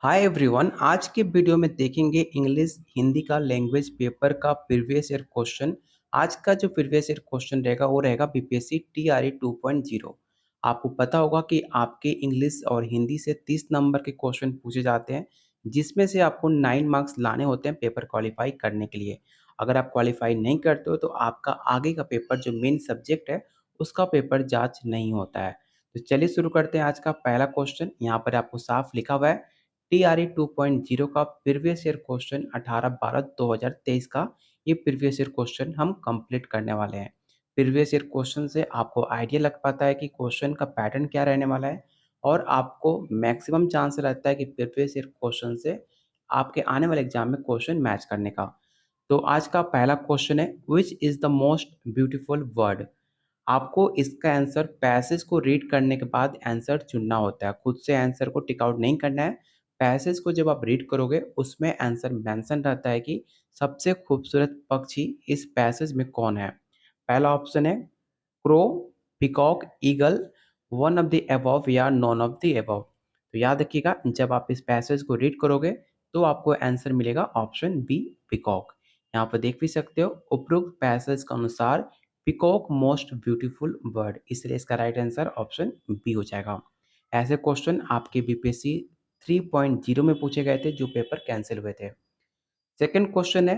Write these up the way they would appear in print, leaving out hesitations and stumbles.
Hi everyone. आज के video में देखेंगे इंग्लिश हिंदी का लैंग्वेज पेपर का प्रीवियस ईयर क्वेश्चन। आज का जो प्रीवियस ईयर क्वेश्चन रहेगा वो रहेगा बीपीएससी टीआरई 2.0। आपको पता होगा कि आपके इंग्लिश और हिंदी से 30 नंबर के क्वेश्चन पूछे जाते हैं, जिसमें से आपको 9 मार्क्स लाने होते हैं पेपर क्वालिफाई करने के लिए। अगर आप क्वालिफाई नहीं करते हो तो आपका आगे का पेपर जो मेन सब्जेक्ट है उसका पेपर जाँच नहीं होता है। तो चलिए शुरू करते हैं आज का पहला क्वेश्चन। यहाँ पर आपको साफ लिखा हुआ है टीआरई 2.0 का प्रीवियस ईयर क्वेश्चन 18/12/2023 का ये प्रीवियस ईयर क्वेश्चन हम कंप्लीट करने वाले हैं। प्रीवियस ईयर क्वेश्चन से आपको आइडिया लग पाता है कि क्वेश्चन का पैटर्न क्या रहने वाला है और आपको मैक्सिमम चांस रहता है कि प्रीवियस ईयर क्वेश्चन से आपके आने वाले एग्जाम में क्वेश्चन मैच करने का। तो आज का पहला क्वेश्चन है, which is the most beautiful word. आपको इसका आंसर पैसेज को रीड करने के बाद आंसर चुनना होता है। खुद से आंसर को टिक आउट नहीं करना है। पैसेज को जब आप रीड करोगे उसमें आंसर मेंशन रहता है कि सबसे खूबसूरत पक्षी इस पैसेज में कौन है। पहला ऑप्शन है crow, peacock, eagle, one of the above या नॉन ऑफ द अबव। तो याद रखिएगा, जब आप इस पैसेज को रीड करोगे तो आपको आंसर मिलेगा ऑप्शन बी, पीकॉक। यहाँ पर देख भी सकते हो, उपरोक्त पैसेज के अनुसार पीकॉक मोस्ट ब्यूटीफुल बर्ड, इसलिए इसका राइट आंसर ऑप्शन बी हो जाएगा। ऐसे क्वेश्चन आपके बीपीएससी 3.0 में पूछे गए थे जो पेपर कैंसिल हुए थे। सेकंड क्वेश्चन है,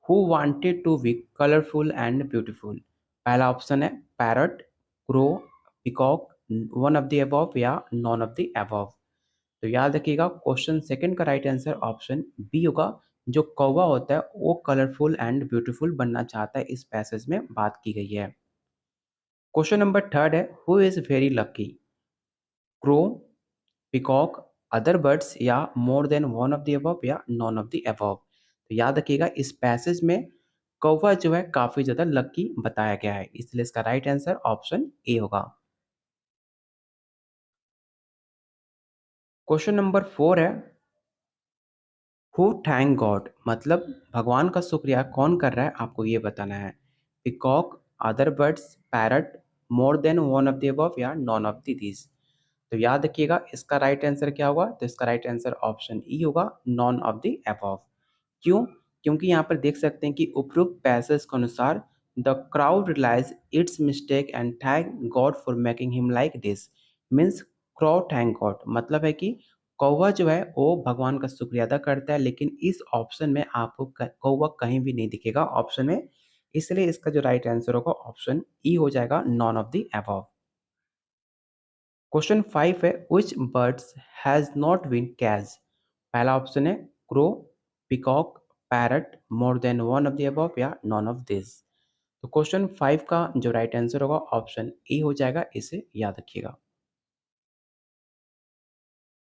who wanted to be colourful and beautiful. पहला ऑप्शन है parrot, crow, peacock, one of the above या नॉन ऑफ द अबव। तो याद रखिएगा, क्वेश्चन सेकंड का राइट आंसर ऑप्शन बी होगा। जो कौवा होता है वो कलरफुल एंड ब्यूटीफुल बनना चाहता है, इस पैसेज में बात की गई है। क्वेश्चन नंबर थर्ड है, who is very lucky. Crow, peacock, other birds या more than one of the above या नॉन ऑफ द अबव। तो याद रखिएगा, इस पैसेज में कौवा जो है काफी ज्यादा लकी बताया गया है, इसलिए इसका राइट आंसर ऑप्शन ए होगा। क्वेश्चन नंबर फोर है, हु थैंक गॉड, मतलब भगवान का शुक्रिया कौन कर रहा है, आपको ये बताना है। Peacock, other birds, parrot, more than one of the above या नॉन ऑफ द दिस। तो याद रखिएगा, इसका राइट आंसर क्या होगा, तो इसका राइट आंसर ऑप्शन ई होगा, नॉन ऑफ द अबव। क्यों? क्योंकि यहाँ पर देख सकते हैं कि उपरोक्त पैसेज के अनुसार the crowd realise its mistake and thank God for making him like this. Means crowd thank God मतलब है कि कौवा जो है वो भगवान का शुक्रिया अदा करता है, लेकिन इस ऑप्शन में आपको कौवा कहीं भी नहीं दिखेगा ऑप्शन में, इसलिए इसका जो राइट आंसर होगा ऑप्शन ई हो जाएगा, none of the above. Question 5 है, which birds has not been catch. पहला ऑप्शन है crow, peacock, parrot, more than one of the above या नॉन ऑफ दिस। तो क्वेश्चन 5 का जो राइट आंसर होगा ऑप्शन ए हो जाएगा, इसे याद रखिएगा।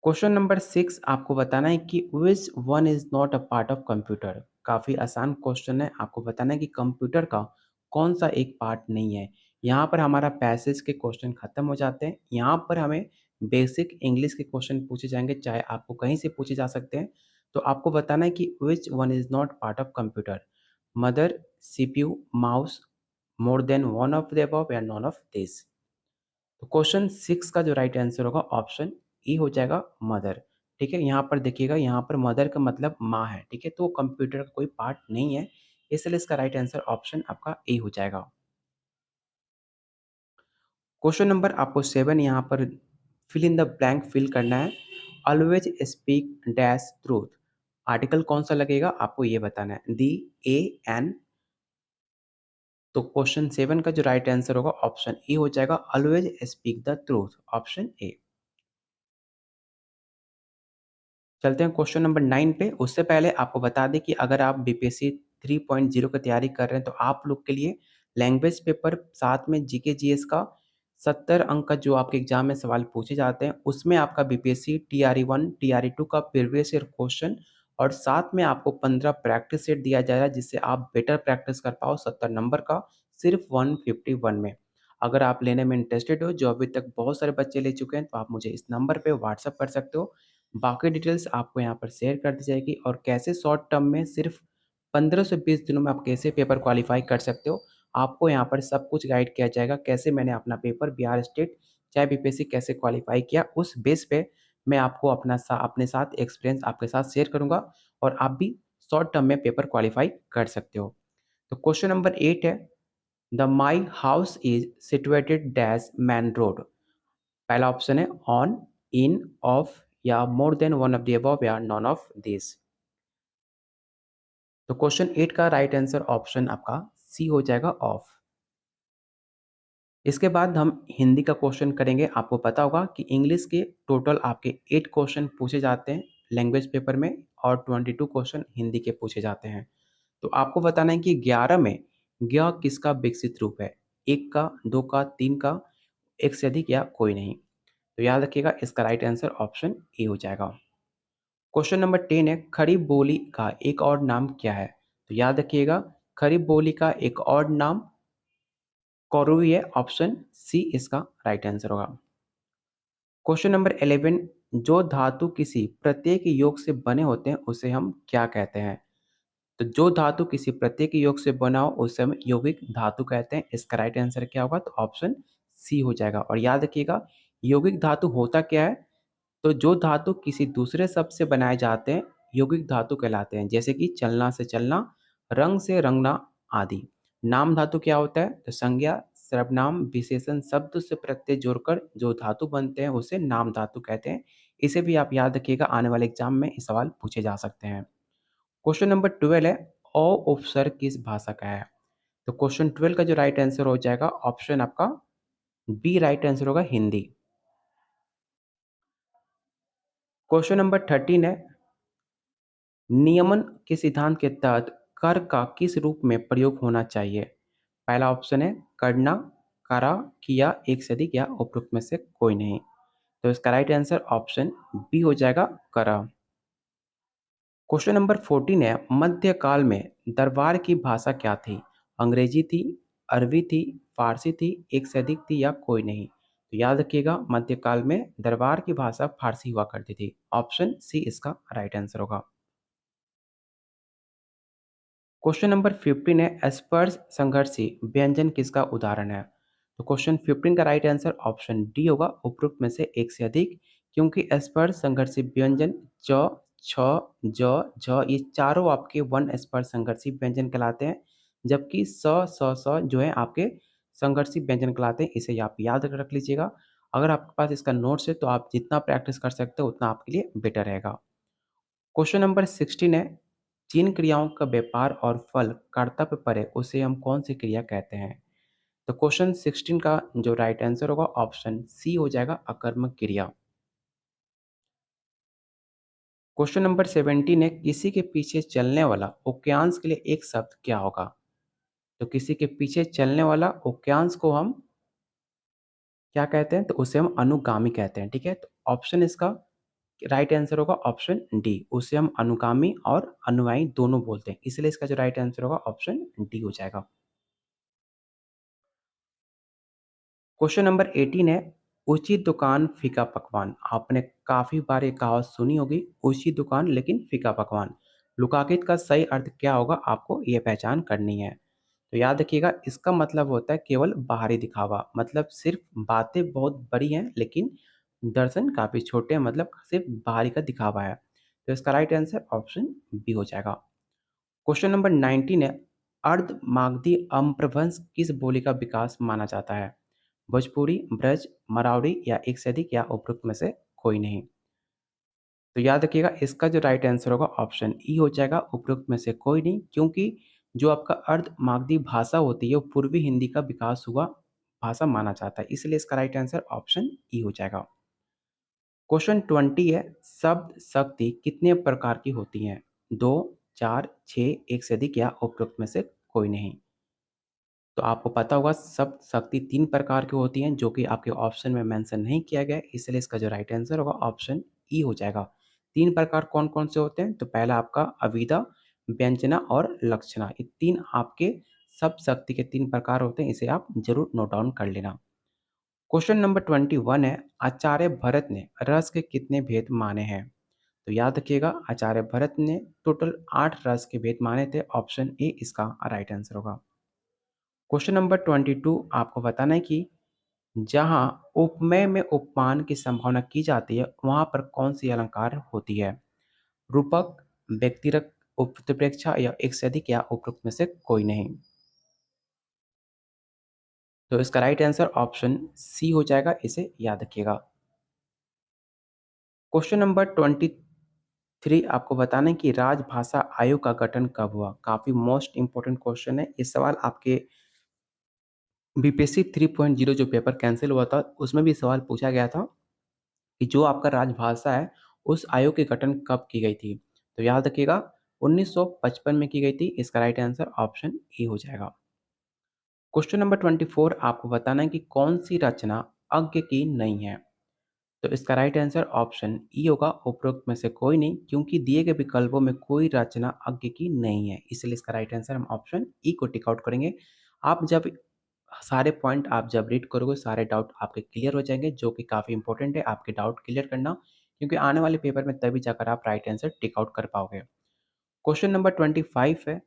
क्वेश्चन नंबर 6 आपको बताना है कि which one is not a part of computer. काफ़ी आसान क्वेश्चन है, आपको बताना है कि कंप्यूटर का कौन सा एक पार्ट नहीं है। यहाँ पर हमारा पैसेज के क्वेश्चन खत्म हो जाते हैं। यहाँ पर हमें बेसिक इंग्लिश के क्वेश्चन पूछे जाएंगे, चाहे आपको कहीं से पूछे जा सकते हैं। तो आपको बताना है कि which one is not part of computer. Mother, CPU, mouse, more than one of the above या नॉन ऑफ दिस। तो क्वेश्चन 6 का जो राइट आंसर होगा ऑप्शन ई हो जाएगा, मदर। ठीक है, यहाँ पर देखिएगा, यहाँ पर मदर का मतलब माँ है। ठीक है, तो कंप्यूटर का कोई पार्ट नहीं है, इसलिए इसका राइट आंसर ऑप्शन आपका ए हो जाएगा। क्वेश्चन नंबर आपको 7 यहाँ पर fill in the blank fill करना है। Always speak dash truth. Article कौन सा लगेगा आपको ये बताना है, दी, ए, एन। तो क्वेश्चन 7 का जो राइट आंसर होगा ऑप्शन ए हो जाएगा, always speak the truth, option A. चलते हैं क्वेश्चन नंबर 9 पे। उससे पहले आपको बता दें कि अगर आप बीपीएससी 3.0 की तैयारी कर रहे हैं तो आप लोग के लिए लैंग्वेज पेपर साथ में जीके जीएस का 70 अंक का जो आपके एग्जाम में सवाल पूछे जाते हैं, उसमें आपका बीपीएससी टीआरई 1 टीआरई 2 का प्रीवियस ईयर क्वेश्चन और साथ में आपको 15 प्रैक्टिस सेट दिया जाएगा, जिससे आप बेटर प्रैक्टिस कर पाओ 70 नंबर का सिर्फ 151 में। अगर आप लेने में इंटरेस्टेड हो, जो अभी तक बहुत सारे बच्चे ले चुके हैं, तो आप मुझे इस नंबर पे व्हाट्सअप कर सकते हो। बाकी डिटेल्स आपको यहाँ पर शेयर कर दी जाएगी, और कैसे शॉर्ट टर्म में सिर्फ 15 से 20 दिनों में आप कैसे पेपर क्वालिफाई कर सकते हो, आपको यहाँ पर सब कुछ गाइड किया जाएगा। कैसे मैंने अपना पेपर बिहार स्टेट चाहे बीपीएससी कैसे क्वालिफाई किया, उस बेस पे मैं आपको अपने साथ एक्सपीरियंस आपके साथ शेयर करूँगा और आप भी शॉर्ट टर्म में पेपर क्वालीफाई कर सकते हो। तो क्वेश्चन नंबर 8 है, the my house is situated dash main road. पहला ऑप्शन है ऑन, इन, ऑफ या more than one of the above या नॉन ऑफ दिस। तो क्वेश्चन 8 का राइट आंसर ऑप्शन आपका सी हो जाएगा, ऑफ। इसके बाद हम हिंदी का क्वेश्चन करेंगे। आपको पता होगा कि इंग्लिश के टोटल आपके 8 क्वेश्चन पूछे जाते हैं लैंग्वेज पेपर में और 22 क्वेश्चन हिंदी के पूछे जाते हैं। तो आपको बताना है कि 11 में यह किसका विकसित रूप है, 1 का, 2 का, 3 का, 1 से अधिक या कोई नहीं। तो याद रखिएगा इसका राइट आंसर ऑप्शन ए हो जाएगा। क्वेश्चन नंबर 10 है, खड़ी बोली का एक और नाम क्या है। तो याद रखिएगा खड़ी बोली का एक और नाम कौरवी है, ऑप्शन सी इसका राइट आंसर होगा। क्वेश्चन नंबर 11, जो धातु किसी प्रत्येक योग से बने होते हैं उसे हम क्या कहते हैं। तो जो धातु किसी प्रत्येक योग से बना हो उसे हम यौगिक धातु कहते हैं। इसका राइट आंसर क्या होगा, तो ऑप्शन सी हो जाएगा। और याद रखिएगा यौगिक धातु होता क्या है, तो जो धातु किसी दूसरे शब्द से बनाए जाते हैं यौगिक धातु कहलाते हैं, जैसे कि चलना से चलना, रंग से रंगना आदि। नाम धातु क्या होता है, तो संज्ञा, सर्वनाम, विशेषण शब्द से प्रत्यय जोड़कर जो धातु बनते हैं उसे नाम धातु कहते हैं। इसे भी आप याद रखिएगा, आने वाले एग्जाम में ये सवाल पूछे जा सकते हैं। क्वेश्चन नंबर 12 है, अ उपसर्ग किस भाषा का है। तो क्वेश्चन 12 का जो राइट आंसर हो जाएगा ऑप्शन आपका बी राइट आंसर होगा, हिंदी। क्वेश्चन नंबर 13 है, नियमन के सिद्धांत के तहत कर का किस रूप में प्रयोग होना चाहिए। पहला ऑप्शन है करना, करा, किया, एक से अधिक या उपरोक्त में से कोई नहीं। तो इसका राइट आंसर ऑप्शन बी हो जाएगा, करा। क्वेश्चन नंबर 14 है, मध्यकाल में दरबार की भाषा क्या थी। अंग्रेजी थी, अरबी थी, फारसी थी, एक से अधिक थी या कोई नहीं। तो याद रखिएगा मध्यकाल में दरबार की भाषा फारसी हुआ करती थी। ऑप्शन सी इसका राइट आंसर होगा। क्वेश्चन नंबर 15 है, स्पर्श संघर्षी व्यंजन किसका उदाहरण है। तो क्वेश्चन 15 का राइट आंसर ऑप्शन डी होगा, उपरोक्त में से एक से अधिक। क्योंकि स्पर्श संघर्षी व्यंजन च, छ, ज, झ ये चारों आपके वन स्पर्श संघर्षी व्यंजन कहलाते हैं, जबकि स जो है आपके संघर्षी व्यंजन कहलाते हैं। इसे आप याद रख लीजिएगा। अगर आपके पास इसका नोट्स है तो आप जितना प्रैक्टिस कर सकते हो उतना आपके लिए बेटर रहेगा। क्वेश्चन नंबर 16 है, जिन क्रियाओं का व्यापार और फल कर्तव्य पर है उसे हम कौन सी क्रिया कहते हैं। तो क्वेश्चन 16 का जो राइट आंसर होगा ऑप्शन सी हो जाएगा, अकर्मक क्रिया। क्वेश्चन नंबर 17 है, किसी के पीछे चलने वाला वाक्यांश के लिए एक शब्द क्या होगा। तो किसी के पीछे चलने वाला वाक्यांश को हम क्या कहते हैं, तो उसे हम अनुगामी कहते हैं। ठीक है, तो ऑप्शन इसका राइट आंसर होगा ऑप्शन डी, उसे हम अनुगामी और अनुयायी दोनों बोलते हैं, इसलिए इसका जो राइट आंसर होगा ऑप्शन डी हो जाएगा। क्वेश्चन नंबर 18 है, ऊंची दुकान फीका पकवान। आपने काफी बार ये कहावत सुनी होगी, ऊंची दुकान लेकिन फीका पकवान। लुकाकित का सही अर्थ क्या होगा आपको ये पहचान करनी है। तो याद रखिएगा इसका मतलब होता है केवल बाहरी दिखावा, मतलब सिर्फ बातें बहुत बड़ी हैं लेकिन दर्शन काफी छोटे हैं, मतलब सिर्फ बाहरी का दिखावा है। तो इसका राइट आंसर ऑप्शन बी हो जाएगा। क्वेश्चन नंबर 19 है, अर्ध मागधी अपभ्रंश किस बोली का विकास माना जाता है। भोजपुरी, ब्रज, मराठी या एक से अधिक या उपरोक्त में से कोई नहीं। तो याद रखिएगा इसका जो राइट आंसर होगा ऑप्शन ई हो जाएगा, उपरोक्त में से कोई नहीं। क्योंकि जो आपका अर्ध मागधी भाषा होती है वो पूर्वी हिंदी का विकास हुआ भाषा माना जाता है, इसलिए इसका राइट आंसर ऑप्शन ई हो जाएगा। क्वेश्चन 20 है, शब्द शक्ति कितने प्रकार की होती हैं। दो, चार, छः, एक से अधिक या उपरोक्त में से कोई नहीं। तो आपको पता होगा शब्द शक्ति 3 प्रकार की होती हैं, जो कि आपके ऑप्शन में मेंशन नहीं किया गया है, इसलिए इसका जो राइट आंसर होगा ऑप्शन ई हो जाएगा। 3 प्रकार कौन-कौन से होते हैं, तो पहला आपका अविदा, व्यंजना और लक्षणा। ये 3 आपके शब्द शक्ति के 3 प्रकार होते हैं, इसे आप ज़रूर नोट डाउन कर लेना। क्वेश्चन नंबर 21 है, आचार्य भरत ने रस के कितने भेद माने हैं। तो याद रखिएगा आचार्य भरत ने टोटल 8 रस के भेद माने थे, ऑप्शन ए इसका राइट आंसर होगा। क्वेश्चन नंबर 22 आपको बताना है कि जहाँ उपमेय में उपमान की संभावना की जाती है, वहाँ पर कौन-सी अलंकार होती है? रूपक, व्यक्तिरक, उत्प्रेक्षा या एक से अधिक या उपरोक्त में से कोई नहीं। तो इसका राइट आंसर ऑप्शन सी हो जाएगा, इसे याद रखिएगा। क्वेश्चन नंबर 23 आपको बताना है कि राजभाषा आयोग का गठन कब हुआ? काफ़ी मोस्ट इम्पोर्टेंट क्वेश्चन है। ये सवाल आपके बीपीएससी 3.0 जो पेपर कैंसल हुआ था, उसमें भी सवाल पूछा गया था कि जो आपका राजभाषा है, उस आयोग के गठन कब की गई थी? तो याद रखिएगा 1955 में की गई थी। इसका राइट आंसर ऑप्शन ए हो जाएगा। क्वेश्चन नंबर 24 आपको बताना है कि कौन-सी रचना अज्ञ की नहीं है? तो इसका राइट आंसर ऑप्शन ई होगा, उपरोक्त में से कोई नहीं, क्योंकि दिए गए विकल्पों में कोई रचना अज्ञ की नहीं है, इसलिए इसका राइट आंसर हम ऑप्शन ई को टिक आउट करेंगे। आप जब सारे पॉइंट आप जब रीड करोगे, सारे डाउट आपके क्लियर हो जाएंगे, जो कि काफ़ी इंपॉर्टेंट है आपके डाउट क्लियर करना, क्योंकि आने वाले पेपर में तभी जाकर आप राइट आंसर टिक आउट कर पाओगे। क्वेश्चन नंबर 25 है,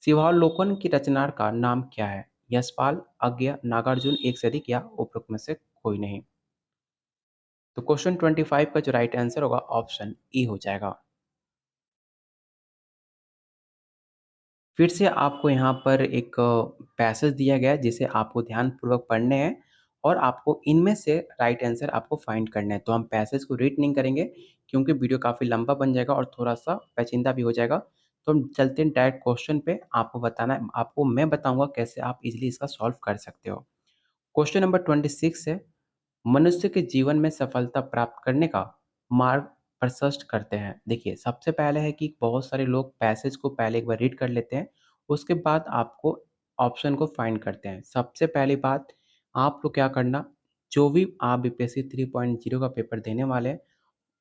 शिवावलोकन की रचनाकार का नाम क्या है? यशपाल, अज्ञ, नागार्जुन, एक से अधिक या उपरोक्त में से कोई नहीं। तो क्वेश्चन 25 का जो राइट आंसर होगा ऑप्शन ई हो जाएगा। फिर से आपको यहाँ पर एक पैसेज दिया गया है जिसे आपको ध्यानपूर्वक पढ़ने हैं और आपको इनमें से राइट आंसर आपको फाइंड करना है। तो हम पैसेज को रीड नहीं करेंगे क्योंकि वीडियो काफ़ी लंबा बन जाएगा और थोड़ा-सा पेचीदा भी हो जाएगा। तो हम चलते हैं डायरेक्ट क्वेश्चन पे। आपको बताना है, आपको मैं बताऊँगा कैसे आप इज़िली इसका सॉल्व कर सकते हो। क्वेश्चन नंबर 26 है, मनुष्य के जीवन में सफलता प्राप्त करने का मार्ग प्रशस्त करते हैं। देखिए, सबसे पहले है कि बहुत सारे लोग पैसेज को पहले एक बार रीड कर लेते हैं, उसके बाद आपको ऑप्शन को फाइंड करते हैं। सबसे पहली बात, आप लोग क्या करना, जो भी आप बीपीएससी 3.0 का पेपर देने वाले हैं,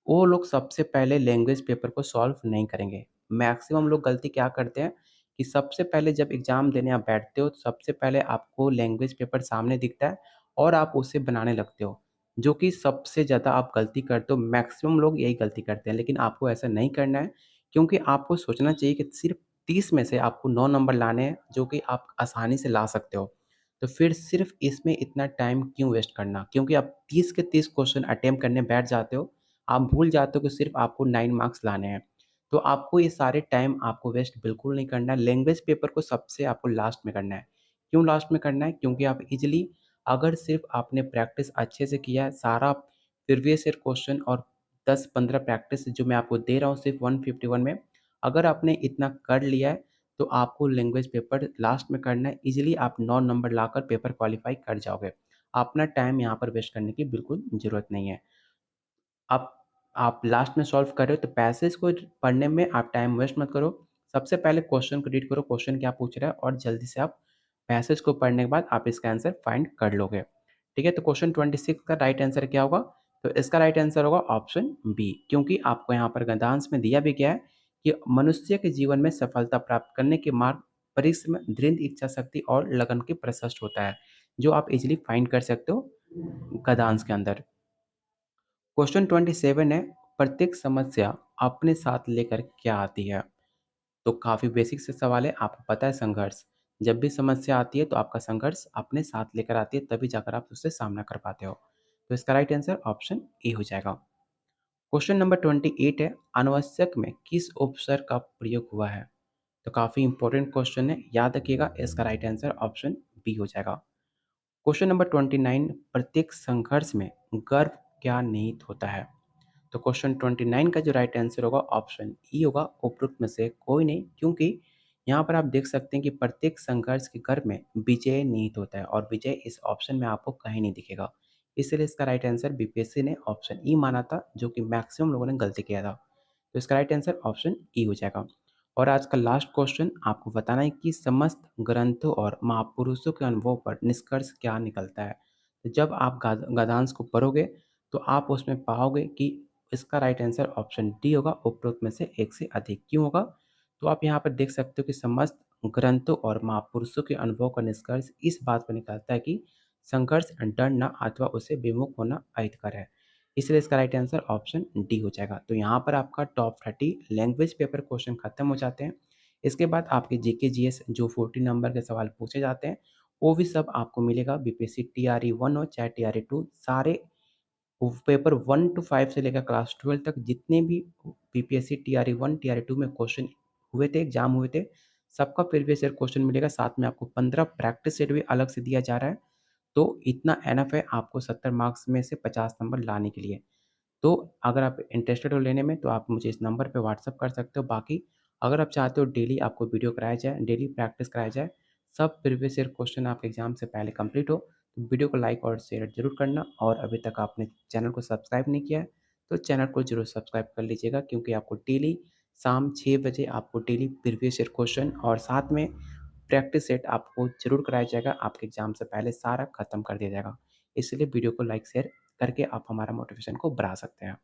वो लोग सबसे पहले लैंग्वेज पेपर को सॉल्व नहीं करेंगे। मैक्सिमम लोग गलती क्या करते हैं कि सबसे पहले जब एग्ज़ाम देने आप बैठते हो, तो सबसे पहले आपको लैंग्वेज पेपर सामने दिखता है और आप उसे बनाने लगते हो, जो कि सबसे ज़्यादा आप गलती करते हो। मैक्सिमम लोग यही गलती करते हैं, लेकिन आपको ऐसा नहीं करना है, क्योंकि आपको सोचना चाहिए कि सिर्फ़ 30 में से आपको 9 नंबर लाने हैं, जो कि आप आसानी से ला सकते हो। तो फिर सिर्फ़ इसमें इतना टाइम क्यों वेस्ट करना? क्योंकि आप 30 के 30 क्वेश्चन अटेम्प्ट करने बैठ जाते हो, आप भूल जाते हो कि सिर्फ़ आपको 9 मार्क्स लाने हैं। तो आपको ये सारे टाइम आपको वेस्ट बिल्कुल नहीं करना है। लैंग्वेज पेपर को सबसे आपको लास्ट में करना है। क्यों लास्ट में करना है? क्योंकि आप ईज़िली, अगर सिर्फ़ आपने प्रैक्टिस अच्छे से किया है, सारा प्रीवियस ईयर क्वेश्चन और 10-15 प्रैक्टिस जो मैं आपको दे रहा हूँ सिर्फ़ 151 में, अगर आपने इतना कर लिया है, तो आपको लैंग्वेज पेपर लास्ट में करना है। ईज़िली आप 9 नंबर लाकर पेपर क्वालीफाई कर जाओगे। अपना टाइम यहाँ पर वेस्ट करने की बिल्कुल ज़रूरत नहीं है। आप आप लास्ट में सॉल्व कर रहे हो, तो पैसेज को पढ़ने में आप टाइम वेस्ट मत करो। सबसे पहले क्वेश्चन को रीड करो, क्वेश्चन क्या पूछ रहा है, और जल्दी से आप पैसेज को पढ़ने के बाद आप इसका आंसर फाइंड कर लोगे। ठीक है? तो क्वेश्चन 26 का राइट आंसर क्या होगा? तो इसका राइट आंसर होगा ऑप्शन बी, क्योंकि आपको यहाँ पर गद्यांश में दिया भी गया है कि मनुष्य के जीवन में सफलता प्राप्त करने के मार्ग परिश्रम, दृढ़ इच्छाशक्ति और लगन के प्रशस्त होता है, जो आप इज़िली फाइंड कर सकते हो गद्यांश के अंदर। क्वेश्चन 27 है, प्रत्येक समस्या अपने साथ लेकर क्या आती है? तो काफ़ी बेसिक से सवाल है, आपको पता है संघर्ष। जब भी समस्या आती है तो आपका संघर्ष अपने साथ लेकर आती है, तभी जाकर आप उससे सामना कर पाते हो। तो इसका राइट आंसर ऑप्शन ए हो जाएगा। क्वेश्चन नंबर 28 है, अनावश्यक में किस उपसर्ग का प्रयोग हुआ है? तो काफ़ी इंपॉर्टेंट क्वेश्चन है, याद रखिएगा, इसका राइट आंसर ऑप्शन बी हो जाएगा। क्वेश्चन नंबर 29, प्रत्येक संघर्ष में गर्व क्या निहित होता है? तो क्वेश्चन 29 का जो राइट आंसर होगा ऑप्शन ई होगा, उपरोक्त में से कोई नहीं, क्योंकि यहाँ पर आप देख सकते हैं कि प्रत्येक संघर्ष के घर में विजय निहित होता है और विजय इस ऑप्शन में आपको कहीं नहीं दिखेगा। इसलिए इसका राइट आंसर बीपीएससी ने ऑप्शन ई माना था, जो कि मैक्सिमम लोगों ने गलती किया था। तो इसका राइट आंसर ऑप्शन ई हो जाएगा। और आज का लास्ट क्वेश्चन आपको बताना है कि समस्त ग्रंथों और महापुरुषों के अनुभव पर निष्कर्ष क्या निकलता है? तो जब आप गद्यांश को पढ़ोगे, तो आप उसमें पाओगे कि इसका राइट आंसर ऑप्शन डी होगा, उपरोक्त में से एक से अधिक। क्यों होगा? तो आप यहाँ पर देख सकते हो कि समस्त ग्रंथों और महापुरुषों के अनुभव का निष्कर्ष इस बात पर निकलता है कि संघर्ष डरना अथवा उसे विमुख होना अहितकर है। इसलिए इसका राइट आंसर ऑप्शन डी हो जाएगा। तो यहाँ पर आपका टॉप 30 लैंग्वेज पेपर क्वेश्चन खत्म हो जाते हैं। इसके बाद आपके जीके जीएस जो 40 नंबर के सवाल पूछे जाते हैं, वो भी सब आपको मिलेगा। बीपीएससी टीआरई 1 हो चाहे टीआरई 2, सारे वो पेपर 1 टू 5 से लेकर क्लास 12 तक जितने भी बीपीएससी टीआरई 1, टीआरई 2 में क्वेश्चन हुए थे, एग्जाम हुए थे, सबका प्रीवियस ईयर क्वेश्चन मिलेगा। साथ में आपको 15 प्रैक्टिस सेट भी अलग से दिया जा रहा है। तो इतना एनफ है आपको 70 मार्क्स में से 50 नंबर लाने के लिए। तो अगर आप इंटरेस्टेड हो लेने में तो आप मुझे इस नंबर पे व्हाट्सअप कर सकते हो। बाकी अगर आप चाहते हो डेली आपको वीडियो कराया जाए, डेली प्रैक्टिस कराया जाए, सब प्रीवियस ईयर क्वेश्चन आपके एग्जाम से पहले कंप्लीट हो, तो वीडियो को लाइक और शेयर जरूर करना। और अभी तक आपने चैनल को सब्सक्राइब नहीं किया है तो चैनल को जरूर सब्सक्राइब कर लीजिएगा, क्योंकि आपको डेली शाम 6 बजे आपको डेली प्रीवियस ईयर क्वेश्चन और साथ में प्रैक्टिस सेट आपको ज़रूर कराया जाएगा। आपके एग्ज़ाम से पहले सारा खत्म कर दिया जाएगा। इसलिए वीडियो को लाइक शेयर करके आप हमारा मोटिवेशन को बढ़ा सकते हैं।